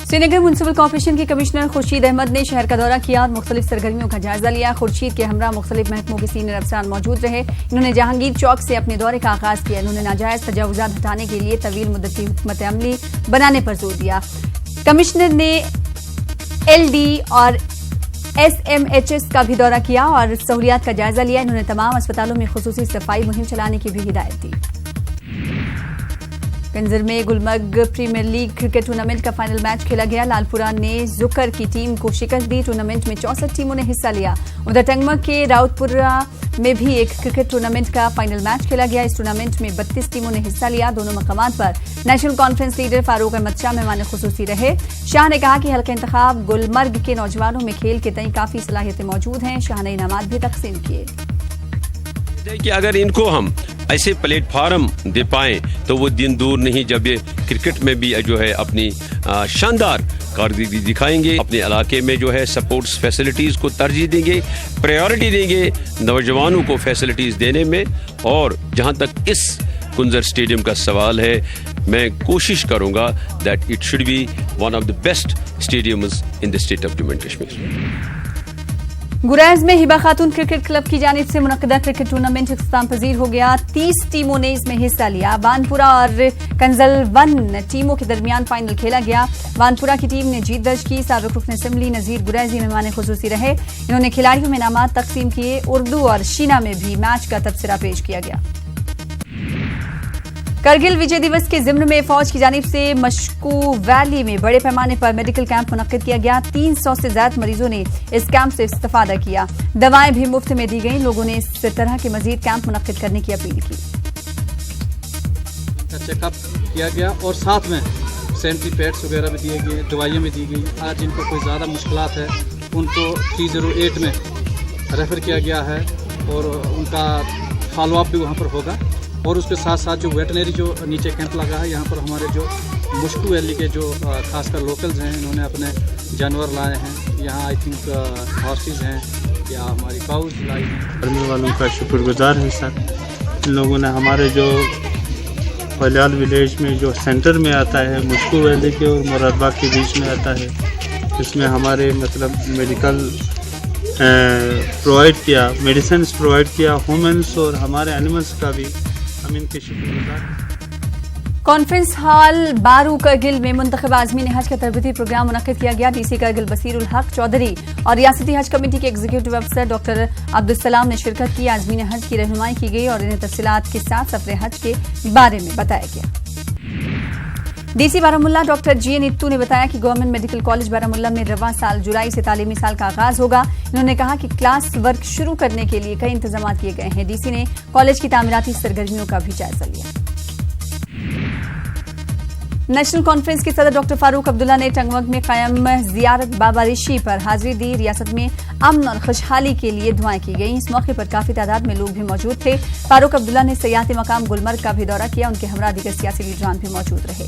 Srinagar municipal corporation के commissioner Khurshid Ahmad ने शहर का दौरा किया और मुख्तलिफ सरगर्मियों का जायजा लिया। खुर्शीद के हमरा मुख्तलिफ महकमों के सीनियर अफसरान मौजूद रहे। इन्होंने जहांगीर चौक से अपने दौरे का आगाज किया। इन्होंने नाजायज तजावुजात हटाने के लिए तवील मुद्दत की हुकमत अमली बनाने पर जोर दिया। कमिश्नर ने LD और SMHS का भी दौरा किया और सहूलियात का जायजा लिया। इन्होंने तमाम अस्पतालों में खुसूसी सफाई मुहिम चलाने की भी हिदायत दी। कंजर में Gulmarg premier league cricket tournament का फाइनल मैच खेला गया। लालपुरा ने जुकर की टीम को शिकस्त दी। टूर्नामेंट में 64 टीमों ने हिस्सा लिया। उधर टंगमग के राउतपुरा में भी एक क्रिकेट टूर्नामेंट का फाइनल मैच खेला गया। इस टूर्नामेंट में 32 टीमों ने हिस्सा लिया। दोनों मकामात पर National Conference leader Farooq Ahmad Shah मेहमान खुसूसी रहे। शाह ने कहा कि हल्का इंतखाब गुलमर्ग के नौजवानों में खेल के तई काफी सलाहियतें मौजूद हैं। शाह ने इनामात भी तकसीम किए कि अगर इनको हम ऐसे प्लेटफार्म दे पाएं तो वो दिन दूर नहीं जब ये क्रिकेट में भी जो है अपनी शानदार कारकर्दगी दिखाएंगे। अपने इलाके में जो है स्पोर्ट्स फैसिलिटीज़ को तरजीह देंगे, प्रायोरिटी देंगे नौजवानों को फैसिलिटीज़ देने में। और जहां तक इस कुंजर स्टेडियम का सवाल है, मैं कोशिश करूंगा that it should be one of the best stadiums in the state of Jammu and Kashmir. Gurez में हिबा खातून क्रिकेट क्लब की जानिब से मुनक्किदा क्रिकेट टूर्नामेंट इख्तिताम पजीर हो गया। 30 टीमों ने इसमें हिस्सा लिया। वानपुरा और कंजलवन टीमों के दरमियान फाइनल खेला गया। वानपुरा की टीम ने जीत दर्ज की। साबिक रुकन असेंबली नजीर गुरैजी मेहमान खुसूसी रहे। इन्होंने खिलाड़ियों में इनामात तकसीम किए। उर्दू और शीना में भी मैच का तबसरा पेश किया गया। करगिल विजय दिवस के जिम्न में फौज की जानिब से मशकू वैली में बड़े पैमाने पर मेडिकल कैंप मुनक्किद किया गया। 300 से ज्यादा मरीजों ने इस कैंप से इस्तेफादा किया। दवाएं भी मुफ्त में दी गईं। लोगों ने इस तरह के मजीद कैंप मुनक्किद करने की अपील की। चेकअप किया गया और साथ में सैनिटरी पैड्स वगैरह भी दिए गए, दवाइयाँ भी दी गई। आज जिनको कोई ज़्यादा मुश्किलात है उनको 308 में रेफ़र किया गया है और उनका फॉलोअप भी वहाँ पर होगा। और उसके साथ साथ जो वेटनरी जो नीचे कैंप लगा है, यहाँ पर हमारे जो मुश्कू वैली के जो खासकर लोकल्स हैं, इन्होंने अपने जानवर लाए हैं। यहाँ आई थिंक हॉर्सेस हैं या हमारी काउज लाई हैं। करने वालों का शुक्रगुजार है सर। इन लोगों ने हमारे जो बलियाल विलेज में जो सेंटर में आता है, मुश्कू वैली के और मुरादाबाद के बीच में आता है, इसमें हमारे मतलब मेडिकल प्रोवाइड किया, मेडिसिन प्रोवाइड किया, ह्यूमन्स और हमारे एनिमल्स का भी हम इनके शुक्रगुजार। कॉन्फ्रेंस हॉल बारू करगिल में मुंतखब आज़मीन हज का तरबती प्रोग्राम मुनक्किद किया गया। DC करगिल बसीरुल हक चौधरी और रियासती हज कमेटी के एग्जीक्यूटिव अफसर डॉक्टर अब्दुल सलाम ने शिरकत की। आज़मीन हज की रहनुमाई की गई और इन्हें तफसीलात के साथ सफर हज के बारे में बताया गया। DC बारामुल्ला डॉक्टर GN इत्तू ने बताया कि गवर्नमेंट मेडिकल कॉलेज बारामुल्ला में रवां साल जुलाई से तालीमी साल का आगाज होगा। इन्होंने कहा कि क्लास वर्क शुरू करने के लिए कई इंतजाम किए गए हैं। DC ने कॉलेज की तामीराती सरगर्मियों का भी जायजा लिया। नेशनल कॉन्फ्रेंस के सदर डॉक्टर फारूक अब्दुल्ला ने टंगमग में कायम जियारत बाबा रिशी पर हाजिरी दी। रियासत में अमन और खुशहाली के लिए दुआएं की गई। इस मौके पर काफी तादाद में लोग भी मौजूद थे। फारूक अब्दुल्ला ने सियाहती मकाम गुलमर्ग का भी दौरा किया। उनके हमरा दीगर सियासी लीडरान भी मौजूद रहे।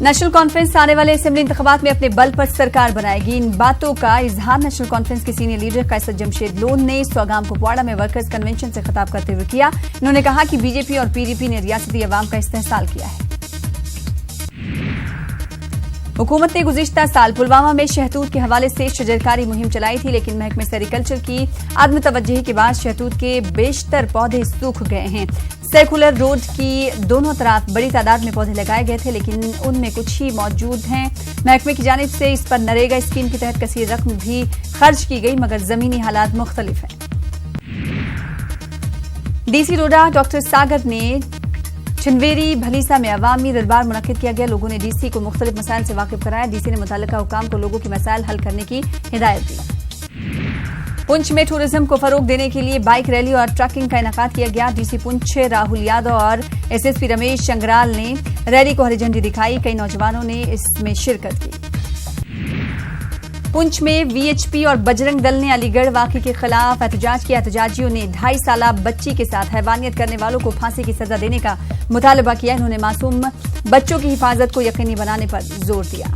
नेशनल कॉन्फ्रेंस आने वाले असेंबली इंतखाबात में अपने बल पर सरकार बनाएगी। इन बातों का इजहार नेशनल कॉन्फ्रेंस के सीनियर लीडर कैसर जमशेद लोन ने स्वागाम कुपवाड़ा में वर्कर्स कन्वेंशन से खिताब करते हुए किया। इन्होंने कहा कि BJP और PDP ने रियासती अवाम का इस्तेहसाल किया है। हुकूमत ने गुज़िश्ता साल पुलवामा में शहतूत के हवाले से शजरकारी मुहिम चलाई थी, लेकिन महकमे सेरिकल्चर की अदम तवज्जुही के बाद शहतूत के बेशतर पौधे सूख गए हैं। सर्कुलर रोड की दोनों तरफ बड़ी तादाद में पौधे लगाए गए थे, लेकिन उनमें कुछ ही मौजूद हैं। महकमे की जानिब से इस पर नरेगा स्कीम के तहत कसीर रकम भी खर्च की गई, मगर जमीनी हालात मुख्तलिफ हैं। DC रोडा डॉक्टर सागर ने छिंदवेरी भलीसा में अवामी दरबार मुनक्किद किया गया। लोगों ने DC को मुख्तलिफ मसाइल से वाकिफ कराया। DC ने मुतल्लिका हुकाम को लोगों के मसाइल हल करने की हिदायत दी। पुंछ में टूरिज्म को फरोग देने के लिए बाइक रैली और ट्रकिंग का इनेकाद किया गया। DC पुंछ राहुल यादव और SSP रमेश शंगराल ने रैली को हरी झंडी दिखाई। कई नौजवानों ने इसमें शिरकत की। पुंछ में VHP और बजरंग दल ने अलीगढ़ वाक़े के खिलाफ एहतजाज किया। एहतजाजियों ने 2.5 साला बच्ची के साथ हैवानियत करने वालों को फांसी की सजा देने का मुतालबा किया। इन्होंने मासूम बच्चों की हिफाजत को यकीनी बनाने पर जोर दिया।